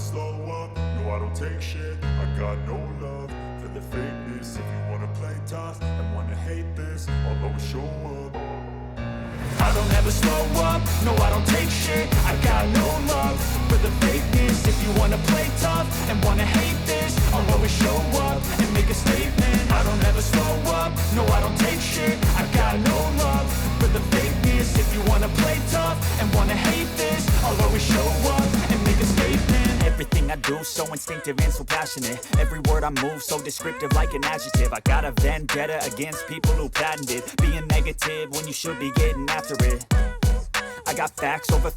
slow up, no I don't take shit. I got no love for the fakeness. If you wanna play tough and wanna hate this, I'll always show up. I don't ever slow up, no I don't take shit. I got no love for the fakeness. If you wanna play tough and wanna hate this, I'll always show up and make a statement. I don't ever slow up, no I don't take shit. I got no love for the fakeness. If you wanna play tough and wanna hate this, I'll always show up and make a statement. Everything I do so instinctive and so passionate. Every word I move so descriptive like an adjective. I got a vendetta against people who patented being negative when you should be getting after it. I got facts over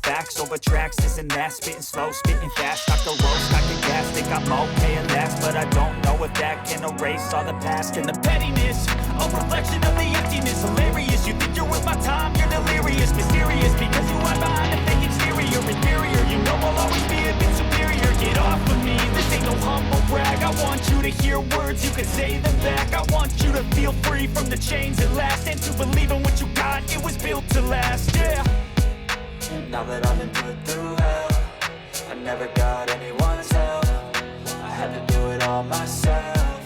tracks, this and that. Spitting slow, spitting fast, stock the roast, stock the gas. Think I'm okay at last, but I don't know if that can erase all the past. And the pettiness, a reflection of the emptiness. Hilarious, you think you're with my time, you're delirious. Mysterious, because you hide behind a fake exterior. Inferior, you know I'll always be a bit superior. Get off of me, this ain't no humble brag. I want you to hear words, you can say them back. I want you to feel free from the chains at last, and to believe in what you got, it was built to last, yeah. Now that I've been put through hell, I never got anyone's help. I had to do it all myself.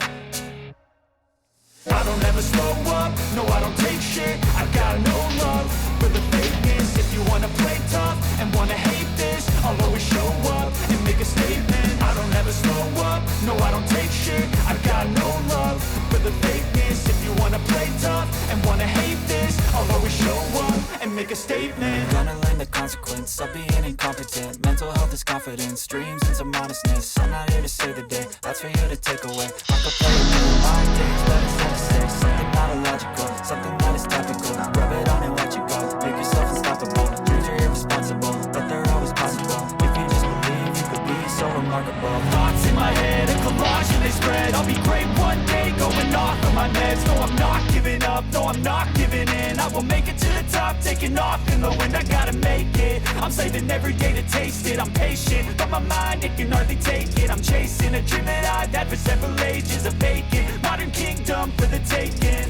I don't ever slow up, no I don't take shit. I got no love for the fakeness. If you wanna play tough and wanna hate this, I'll always show up and make a statement. I don't ever slow up, no I don't take shit. I got no love for the fakeness. If you wanna play tough and wanna hate this, I'll always show up and make a statement. Gonna learn the consequence of being incompetent. Mental health is confidence, dreams and some honestness. I'm not here to save the day, that's for you to take away. I could play it in my games, but instead of say something not illogical, something that is topical. Rub it on and watch it go, make yourself unstoppable. Dreams are irresponsible, but they're always possible. If you just believe, you could be so remarkable. Thoughts in my head, a collage and they spread. I'll be great one day, going off of my meds. No, I'm not giving up, no, I'm not giving in. I will make it to the top, taking off in the wind. I gotta make it, I'm saving every day to taste it. I'm patient, but my mind, it can hardly take it. I'm chasing a dream that I've had for several ages. A vacant, modern kingdom for the taking.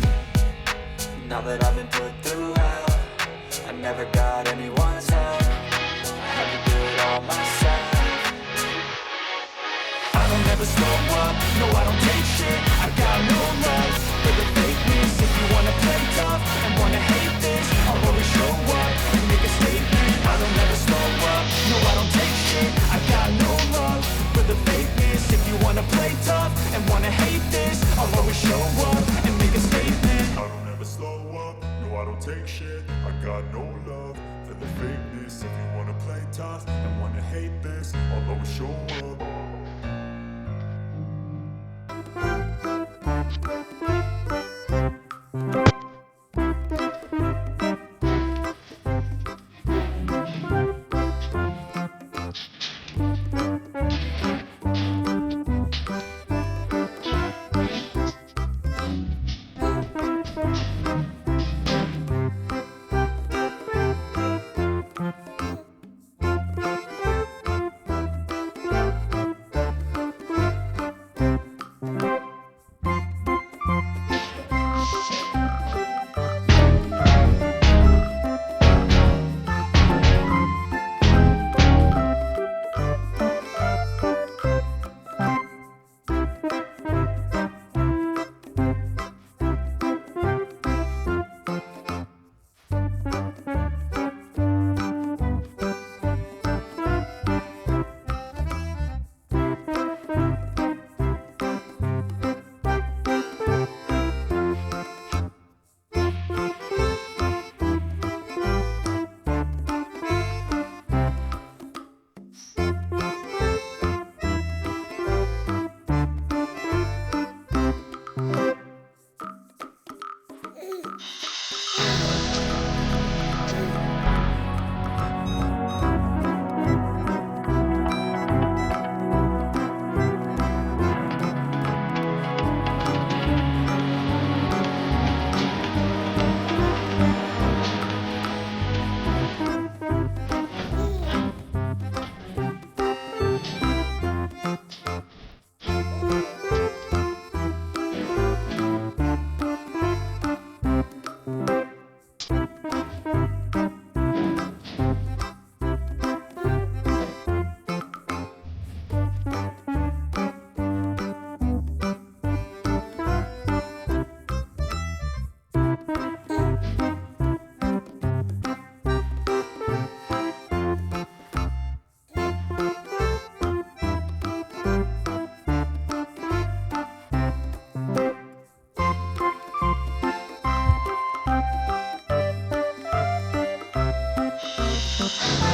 Now that I've been put through hell, I never got anyone's help. I had to do it all myself. I don't ever slow up, no I don't take shit. I got no love for the fakeness. If you wanna play tough and wanna hate this, I'll always show up and make a statement. I don't ever slow up, no I don't take shit. I got no love for the fakeness. If you wanna play tough and wanna hate this, I'll always show up and make a statement. I don't ever slow up, no I don't take shit. I got no love for the fakeness. If you wanna play tough and wanna hate this, I'll always show up. up.